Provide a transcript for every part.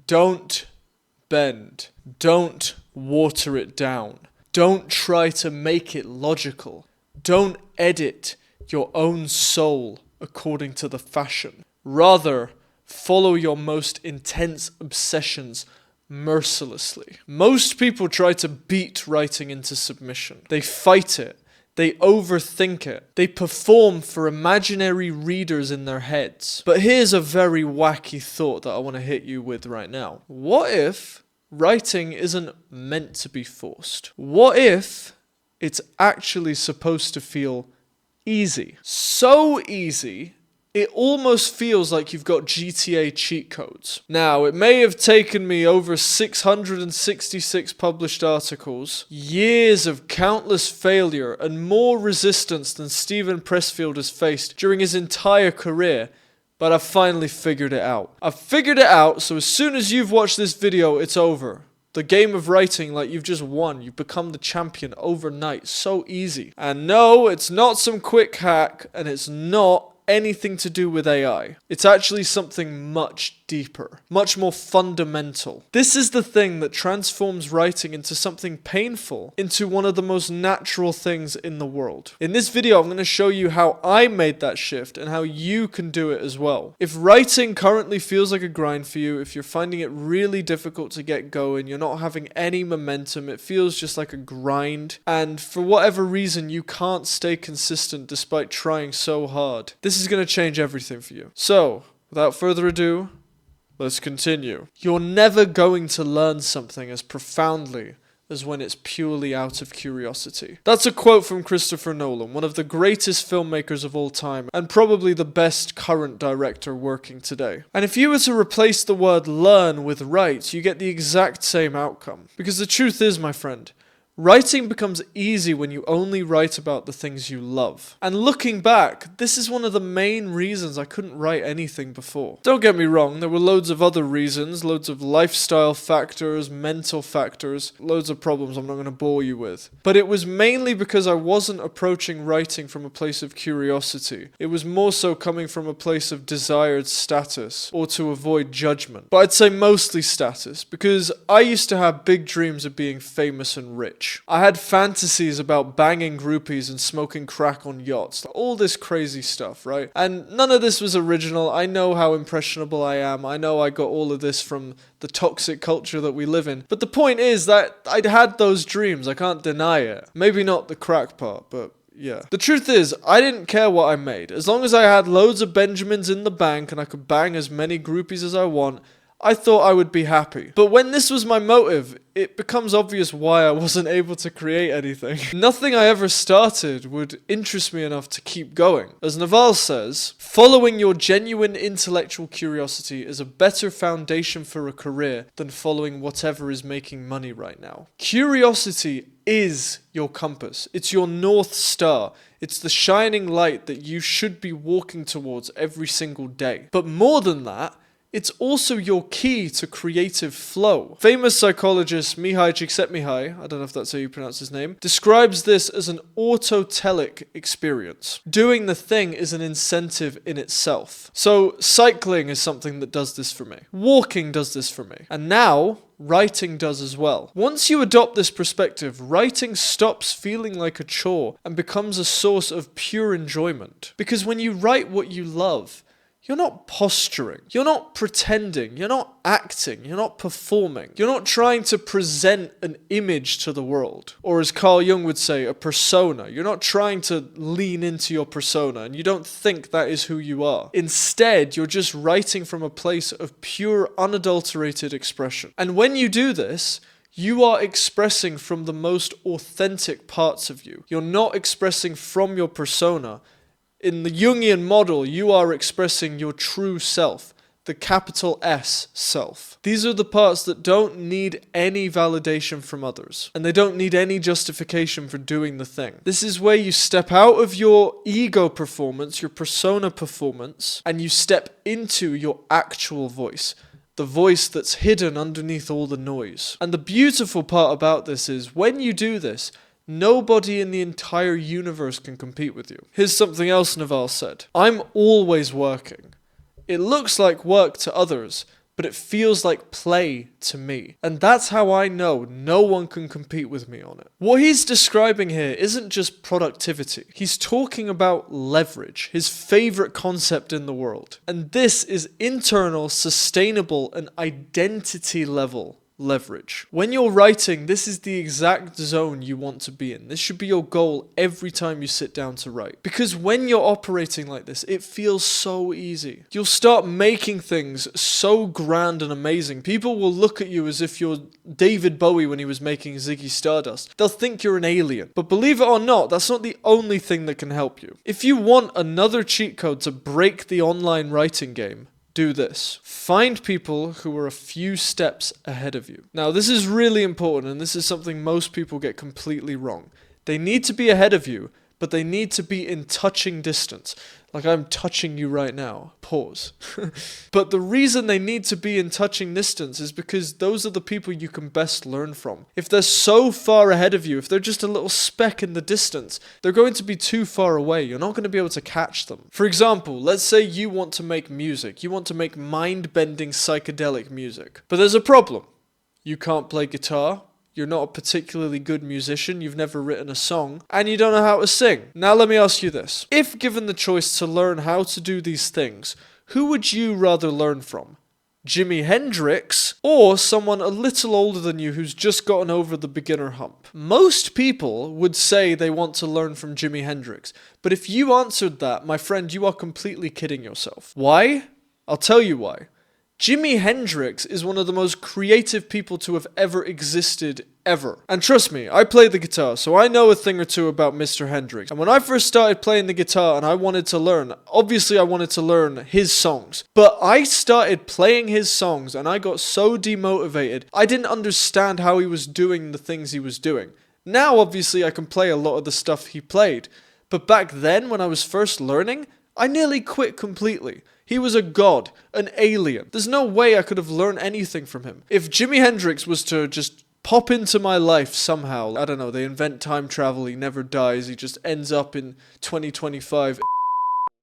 Don't bend. Don't water it down. Don't try to make it logical. Don't edit your own soul according to the fashion. Rather, follow your most intense obsessions mercilessly. Most people try to beat writing into submission. They fight it. They overthink it. They perform for imaginary readers in their heads. But here's a very wacky thought that I want to hit you with right now. What if writing isn't meant to be forced? What if it's actually supposed to feel easy? So easy, it almost feels like you've got GTA cheat codes. Now, it may have taken me over 666 published articles, years of countless failure, and more resistance than Steven Pressfield has faced during his entire career, but I've finally figured it out. I've figured it out, so as soon as you've watched this video, it's over. The game of writing, like, you've just won. You've become the champion overnight. So easy. And no, it's not some quick hack, and it's not anything to do with AI. It's actually something much deeper, much more fundamental. This is the thing that transforms writing into something painful, into one of the most natural things in the world. In this video, I'm going to show you how I made that shift and how you can do it as well. If writing currently feels like a grind for you, if you're finding it really difficult to get going, you're not having any momentum, it feels just like a grind, and for whatever reason you can't stay consistent despite trying so hard, this is going to change everything for you. So, without further ado, let's continue. You're never going to learn something as profoundly as when it's purely out of curiosity. That's a quote from Christopher Nolan, one of the greatest filmmakers of all time, and probably the best current director working today. And if you were to replace the word learn with write, you get the exact same outcome. Because the truth is, my friend, writing becomes easy when you only write about the things you love. And looking back, this is one of the main reasons I couldn't write anything before. Don't get me wrong, there were loads of other reasons, loads of lifestyle factors, mental factors, loads of problems I'm not going to bore you with. But it was mainly because I wasn't approaching writing from a place of curiosity. It was more so coming from a place of desired status, or to avoid judgment. But I'd say mostly status, because I used to have big dreams of being famous and rich. I had fantasies about banging groupies and smoking crack on yachts. All this crazy stuff, right? And none of this was original. I know how impressionable I am. I know I got all of this from the toxic culture that we live in. But the point is that I'd had those dreams. I can't deny it. Maybe not the crack part, but yeah. The truth is, I didn't care what I made. As long as I had loads of Benjamins in the bank and I could bang as many groupies as I want, I thought I would be happy. But when this was my motive, it becomes obvious why I wasn't able to create anything. Nothing I ever started would interest me enough to keep going. As Naval says, following your genuine intellectual curiosity is a better foundation for a career than following whatever is making money right now. Curiosity is your compass. It's your North Star. It's the shining light that you should be walking towards every single day. But more than that, it's also your key to creative flow. Famous psychologist Mihai Csikszentmihalyi, I don't know if that's how you pronounce his name, describes this as an autotelic experience. Doing the thing is an incentive in itself. So cycling is something that does this for me. Walking does this for me. And now, writing does as well. Once you adopt this perspective, writing stops feeling like a chore and becomes a source of pure enjoyment. Because when you write what you love, you're not posturing, you're not pretending, you're not acting, you're not performing. You're not trying to present an image to the world. Or as Carl Jung would say, a persona. You're not trying to lean into your persona, and you don't think that is who you are. Instead, you're just writing from a place of pure, unadulterated expression. And when you do this, you are expressing from the most authentic parts of you. You're not expressing from your persona. In the Jungian model, you are expressing your true self, the capital S self. These are the parts that don't need any validation from others, and they don't need any justification for doing the thing. This is where you step out of your ego performance, your persona performance, and you step into your actual voice. The voice that's hidden underneath all the noise. And the beautiful part about this is, when you do this, nobody in the entire universe can compete with you. Here's something else Naval said. I'm always working. It looks like work to others, but it feels like play to me. And that's how I know no one can compete with me on it. What he's describing here isn't just productivity. He's talking about leverage, his favorite concept in the world. And this is internal, sustainable, and identity level leverage. When you're writing, this is the exact zone you want to be in. This should be your goal every time you sit down to write. Because when you're operating like this, it feels so easy. You'll start making things so grand and amazing. People will look at you as if you're David Bowie when he was making Ziggy Stardust. They'll think you're an alien. But believe it or not, that's not the only thing that can help you. If you want another cheat code to break the online writing game, do this. Find people who are a few steps ahead of you. Now, this is really important, and this is something most people get completely wrong. They need to be ahead of you, but they need to be in touching distance. Like I'm touching you right now. Pause. But the reason they need to be in touching distance is because those are the people you can best learn from. If they're so far ahead of you, if they're just a little speck in the distance, they're going to be too far away. You're not going to be able to catch them. For example, let's say you want to make music. You want to make mind-bending psychedelic music. But there's a problem. You can't play guitar. You're not a particularly good musician, you've never written a song, and you don't know how to sing. Now let me ask you this. If given the choice to learn how to do these things, who would you rather learn from? Jimi Hendrix, or someone a little older than you who's just gotten over the beginner hump? Most people would say they want to learn from Jimi Hendrix, but if you answered that, my friend, you are completely kidding yourself. Why? I'll tell you why. Jimi Hendrix is one of the most creative people to have ever existed ever. And trust me, I play the guitar, so I know a thing or two about Mr. Hendrix. And when I first started playing the guitar and I wanted to learn, obviously I wanted to learn his songs. But I started playing his songs and I got so demotivated, I didn't understand how he was doing the things he was doing. Now, obviously, I can play a lot of the stuff he played. But back then, when I was first learning, I nearly quit completely. He was a god, an alien. There's no way I could have learned anything from him. If Jimi Hendrix was to just pop into my life somehow, I don't know, they invent time travel, he never dies, he just ends up in 2025.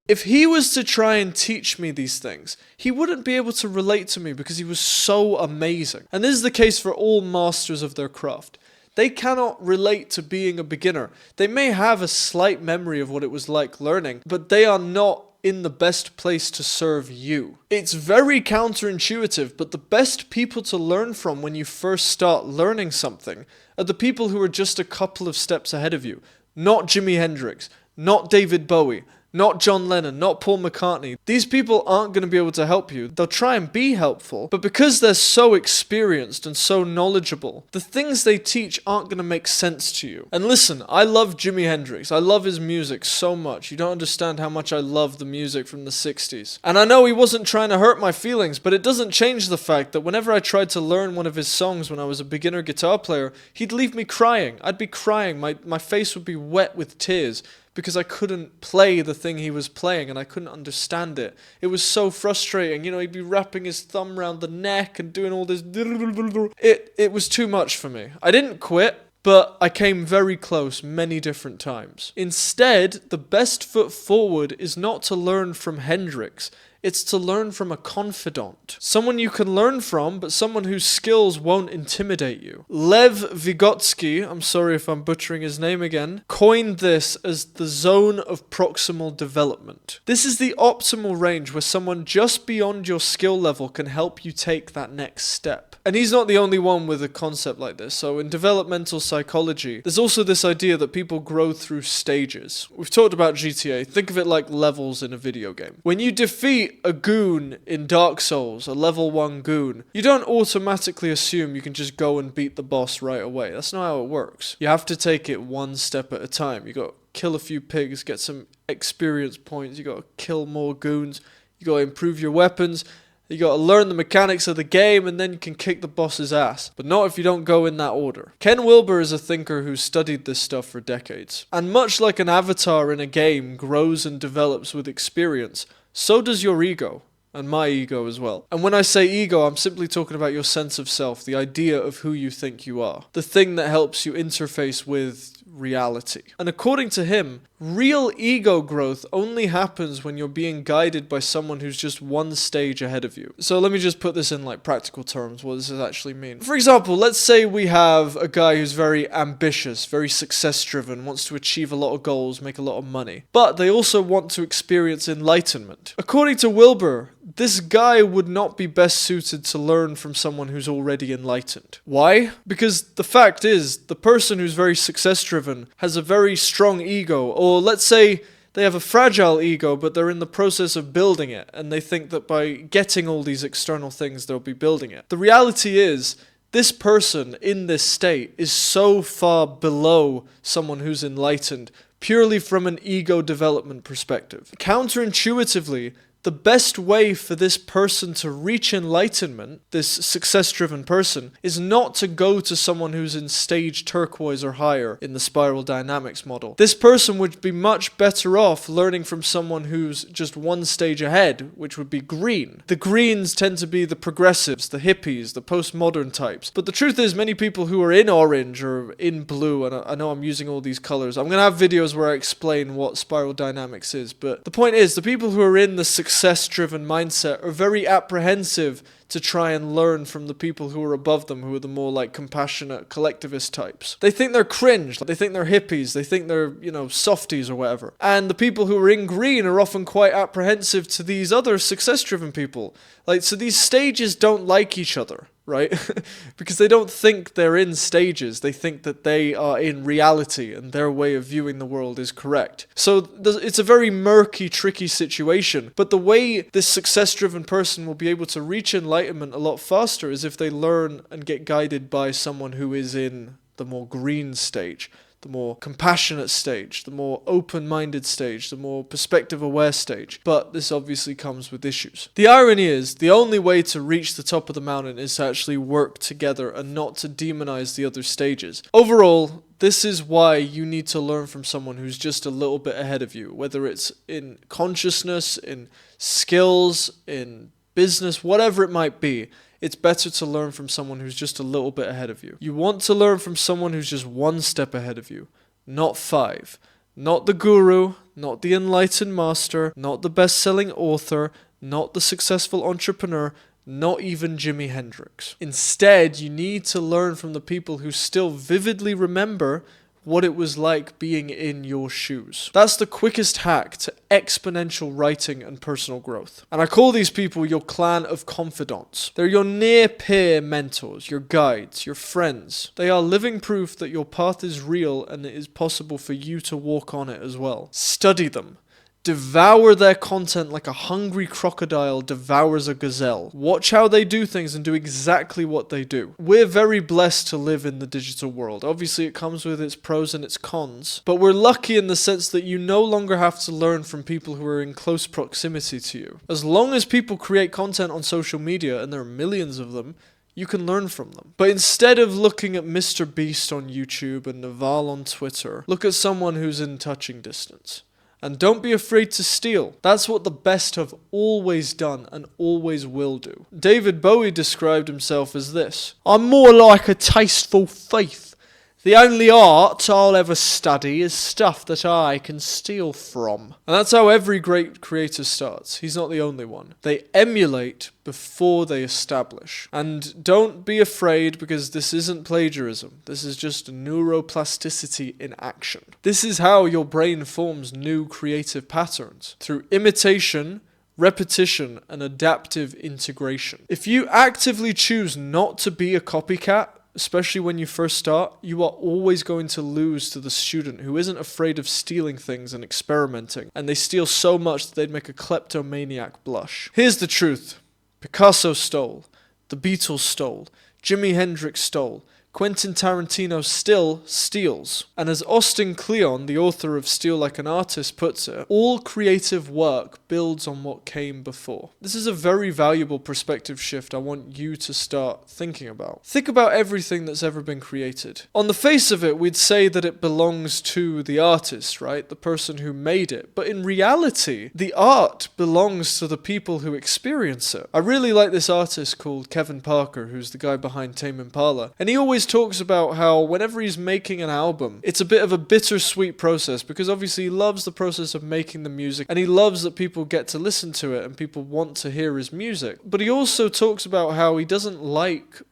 If he was to try and teach me these things, he wouldn't be able to relate to me because he was so amazing. And this is the case for all masters of their craft. They cannot relate to being a beginner. They may have a slight memory of what it was like learning, but they are not in the best place to serve you. It's very counterintuitive, but the best people to learn from when you first start learning something are the people who are just a couple of steps ahead of you. Not Jimi Hendrix, not David Bowie, not John Lennon, not Paul McCartney. These people aren't going to be able to help you. They'll try and be helpful, but because they're so experienced and so knowledgeable, the things they teach aren't going to make sense to you. And listen, I love Jimi Hendrix. I love his music so much. You don't understand how much I love the music from the 60s. And I know he wasn't trying to hurt my feelings, but it doesn't change the fact that whenever I tried to learn one of his songs when I was a beginner guitar player, he'd leave me crying. I'd be crying. My face would be wet with tears, because I couldn't play the thing he was playing and I couldn't understand it. It was so frustrating. You know, he'd be wrapping his thumb around the neck and doing all this. It was too much for me. I didn't quit, but I came very close many different times. Instead, the best foot forward is not to learn from Hendrix. It's to learn from a confidant. Someone you can learn from, but someone whose skills won't intimidate you. Lev Vygotsky, I'm sorry if I'm butchering his name again, coined this as the zone of proximal development. This is the optimal range where someone just beyond your skill level can help you take that next step. And he's not the only one with a concept like this. So in developmental psychology, there's also this idea that people grow through stages. We've talked about GTA. Think of it like levels in a video game. When you defeat a goon in Dark Souls, a level 1 goon, you don't automatically assume you can just go and beat the boss right away. That's not how it works. You have to take it one step at a time. You got to kill a few pigs, get some experience points, you got to kill more goons, you got to improve your weapons, you got to learn the mechanics of the game, and then you can kick the boss's ass. But not if you don't go in that order. Ken Wilber is a thinker who's studied this stuff for decades. And much like an avatar in a game grows and develops with experience, so does your ego, and my ego as well. And when I say ego, I'm simply talking about your sense of self, the idea of who you think you are. The thing that helps you interface with reality. And according to him, real ego growth only happens when you're being guided by someone who's just one stage ahead of you. So let me just put this in like practical terms, what does this actually mean? For example, let's say we have a guy who's very ambitious, very success driven, wants to achieve a lot of goals, make a lot of money, but they also want to experience enlightenment. According to Wilbur, this guy would not be best suited to learn from someone who's already enlightened. Why? Because the fact is, the person who's very success-driven has a very strong ego, or let's say they have a fragile ego, but they're in the process of building it, and they think that by getting all these external things, they'll be building it. The reality is, this person in this state is so far below someone who's enlightened, purely from an ego development perspective. Counterintuitively, the best way for this person to reach enlightenment, this success-driven person, is not to go to someone who's in stage turquoise or higher in the spiral dynamics model. This person would be much better off learning from someone who's just one stage ahead, which would be green. The greens tend to be the progressives, the hippies, the postmodern types. But the truth is, many people who are in orange or in blue, and I know I'm using all these colors, I'm going to have videos where I explain what spiral dynamics is, but the point is, the people who are in the success-driven mindset are very apprehensive to try and learn from the people who are above them, who are the more like compassionate collectivist types. They think they're cringe, they think they're hippies, they think they're, softies or whatever. And the people who are in green are often quite apprehensive to these other success-driven people. So these stages don't like each other, right? Because they don't think they're in stages. They think that they are in reality and their way of viewing the world is correct. So it's a very murky, tricky situation. But the way this success-driven person will be able to reach enlightenment a lot faster is if they learn and get guided by someone who is in the more green stage, the more compassionate stage, the more open-minded stage, the more perspective-aware stage. But this obviously comes with issues. The irony is, the only way to reach the top of the mountain is to actually work together and not to demonize the other stages. Overall, this is why you need to learn from someone who's just a little bit ahead of you, whether it's in consciousness, in skills, in business, whatever it might be. It's better to learn from someone who's just a little bit ahead of you. You want to learn from someone who's just one step ahead of you, not 5. Not the guru, not the enlightened master, not the best-selling author, not the successful entrepreneur, not even Jimi Hendrix. Instead, you need to learn from the people who still vividly remember what it was like being in your shoes. That's the quickest hack to exponential writing and personal growth. And I call these people your clan of confidants. They're your near-peer mentors, your guides, your friends. They are living proof that your path is real and it is possible for you to walk on it as well. Study them. Devour their content like a hungry crocodile devours a gazelle. Watch how they do things and do exactly what they do. We're very blessed to live in the digital world. Obviously, it comes with its pros and its cons, but we're lucky in the sense that you no longer have to learn from people who are in close proximity to you. As long as people create content on social media, and there are millions of them, you can learn from them. But instead of looking at Mr. Beast on YouTube and Naval on Twitter, look at someone who's in touching distance. And don't be afraid to steal. That's what the best have always done and always will do. David Bowie described himself as this: I'm more like a tasteful thief. The only art I'll ever study is stuff that I can steal from. And that's how every great creator starts. He's not the only one. They emulate before they establish. And don't be afraid, because this isn't plagiarism. This is just neuroplasticity in action. This is how your brain forms new creative patterns, through imitation, repetition, and adaptive integration. If you actively choose not to be a copycat, especially when you first start, you are always going to lose to the student who isn't afraid of stealing things and experimenting, and they steal so much that they'd make a kleptomaniac blush. Here's the truth. Picasso stole, the Beatles stole, Jimi Hendrix stole, Quentin Tarantino still steals. And as Austin Kleon, the author of Steal Like an Artist, puts it, all creative work builds on what came before. This is a very valuable perspective shift I want you to start thinking about. Think about everything that's ever been created. On the face of it, we'd say that it belongs to the artist, right? The person who made it. But in reality, the art belongs to the people who experience it. I really like this artist called Kevin Parker, who's the guy behind Tame Impala, and he always always talks about how whenever he's making an album, it's a bit of a bittersweet process, because obviously he loves the process of making the music and he loves that people get to listen to it and people want to hear his music. But he also talks about how he doesn't like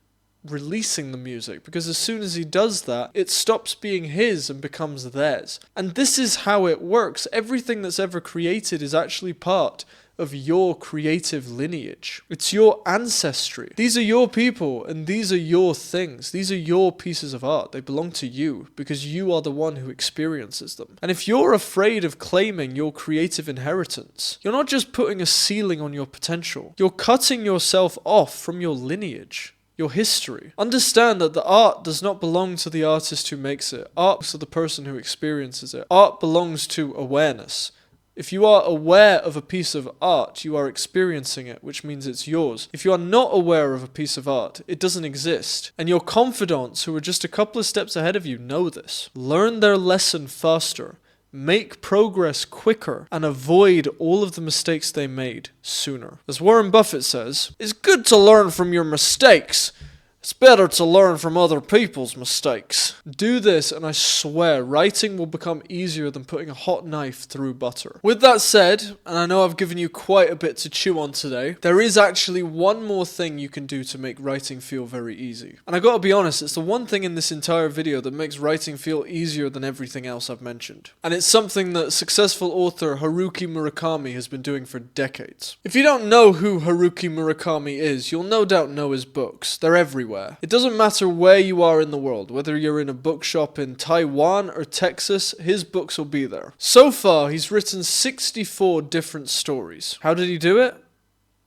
releasing the music, because as soon as he does that, it stops being his and becomes theirs. And this is how it works. Everything that's ever created is actually part of your creative lineage. It's your ancestry. These are your people and these are your things. These are your pieces of art. They belong to you because you are the one who experiences them. And if you're afraid of claiming your creative inheritance, you're not just putting a ceiling on your potential. You're cutting yourself off from your lineage, your history. Understand that the art does not belong to the artist who makes it. Art belongs to the person who experiences it. Art belongs to awareness. If you are aware of a piece of art, you are experiencing it, which means it's yours. If you are not aware of a piece of art, it doesn't exist. And your confidants, who are just a couple of steps ahead of you, know this. Learn their lesson faster, make progress quicker, and avoid all of the mistakes they made sooner. As Warren Buffett says, it's good to learn from your mistakes. It's better to learn from other people's mistakes. Do this and I swear writing will become easier than putting a hot knife through butter. With that said, and I know I've given you quite a bit to chew on today, there is actually one more thing you can do to make writing feel very easy. And I gotta be honest, it's the one thing in this entire video that makes writing feel easier than everything else I've mentioned. And it's something that successful author Haruki Murakami has been doing for decades. If you don't know who Haruki Murakami is, you'll no doubt know his books. They're everywhere. It doesn't matter where you are in the world, whether you're in a bookshop in Taiwan or Texas, his books will be there. So far, he's written 64 different stories. How did he do it?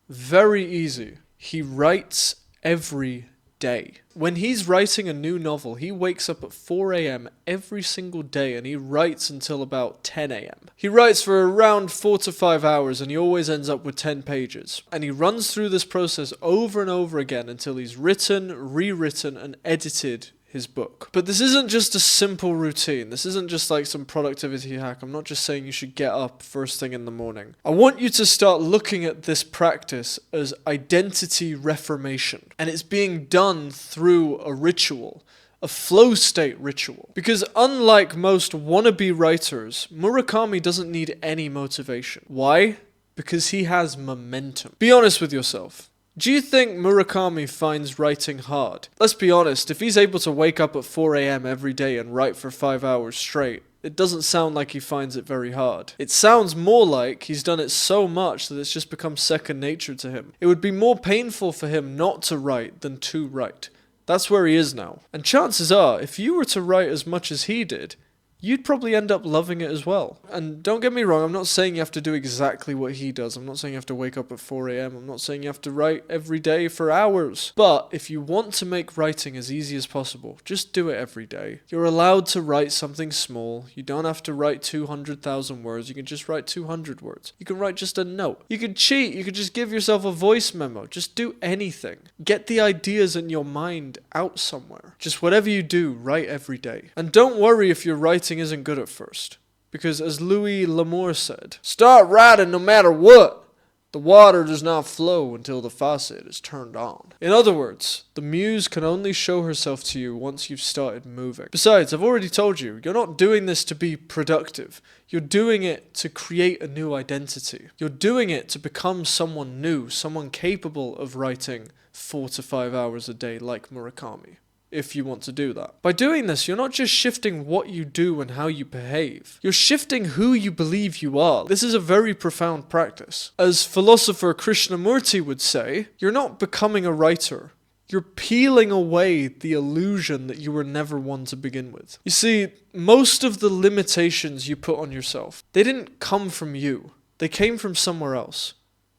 Very easy. He writes every day. When he's writing a new novel, he wakes up at 4 a.m. every single day and he writes until about 10 a.m. He writes for around 4 to 5 hours and he always ends up with 10 pages. And he runs through this process over and over again until he's written, rewritten, and edited his book. But this isn't just a simple routine. This isn't just like some productivity hack. I'm not just saying you should get up first thing in the morning. I want you to start looking at this practice as identity reformation. And it's being done through a ritual. A flow state ritual. Because unlike most wannabe writers, Murakami doesn't need any motivation. Why? Because he has momentum. Be honest with yourself. Do you think Murakami finds writing hard? Let's be honest, if he's able to wake up at 4 a.m. every day and write for 5 hours straight, it doesn't sound like he finds it very hard. It sounds more like he's done it so much that it's just become second nature to him. It would be more painful for him not to write than to write. That's where he is now. And chances are, if you were to write as much as he did, you'd probably end up loving it as well. And don't get me wrong, I'm not saying you have to do exactly what he does. I'm not saying you have to wake up at 4 a.m. I'm not saying you have to write every day for hours. But if you want to make writing as easy as possible, just do it every day. You're allowed to write something small. You don't have to write 200,000 words. You can just write 200 words. You can write just a note. You could cheat. You could just give yourself a voice memo. Just do anything. Get the ideas in your mind out somewhere. Just whatever you do, write every day. And don't worry if your writing isn't good at first. Because as Louis L'Amour said, start writing no matter what. The water does not flow until the faucet is turned on. In other words, the muse can only show herself to you once you've started moving. Besides, I've already told you, you're not doing this to be productive. You're doing it to create a new identity. You're doing it to become someone new, someone capable of writing 4 to 5 hours a day like Murakami. If you want to do that. By doing this, you're not just shifting what you do and how you behave. You're shifting who you believe you are. This is a very profound practice. As philosopher Krishnamurti would say, you're not becoming a writer. You're peeling away the illusion that you were never one to begin with. You see, most of the limitations you put on yourself, they didn't come from you. They came from somewhere else.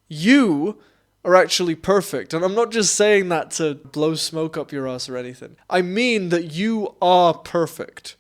You are actually perfect. And I'm not just saying that to blow smoke up your ass or anything. I mean that you are perfect.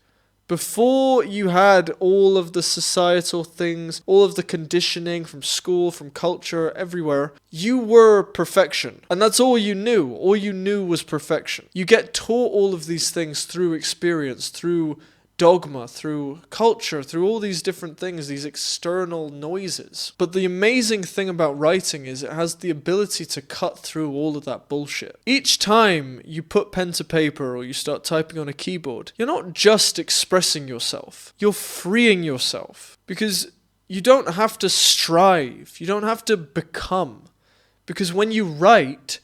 Before you had all of the societal things, all of the conditioning from school, from culture, everywhere, you were perfection. And that's all you knew. All you knew was perfection. You get taught all of these things through experience, through dogma, through culture, through all these different things, these external noises. But the amazing thing about writing is it has the ability to cut through all of that bullshit. Each time you put pen to paper or you start typing on a keyboard, you're not just expressing yourself, you're freeing yourself. Because you don't have to strive, you don't have to become. Because when you write,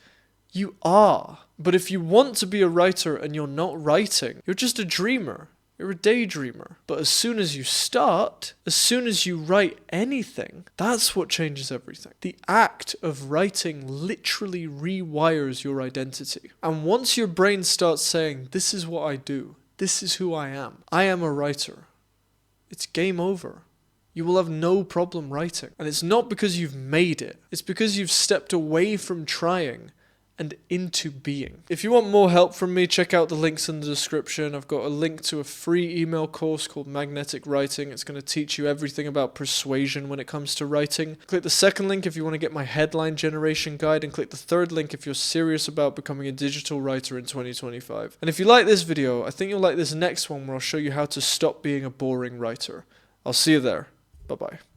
you are. But if you want to be a writer and you're not writing, you're just a dreamer. You're a daydreamer. But as soon as you start, as soon as you write anything, that's what changes everything. The act of writing literally rewires your identity. And once your brain starts saying, this is what I do, this is who I am a writer, it's game over. You will have no problem writing. And it's not because you've made it. It's because you've stepped away from trying and into being. If you want more help from me, check out the links in the description. I've got a link to a free email course called Magnetic Writing. It's going to teach you everything about persuasion when it comes to writing. Click the second link if you want to get my headline generation guide, and click the third link if you're serious about becoming a digital writer in 2025. And if you like this video, I think you'll like this next one where I'll show you how to stop being a boring writer. I'll see you there. Bye-bye.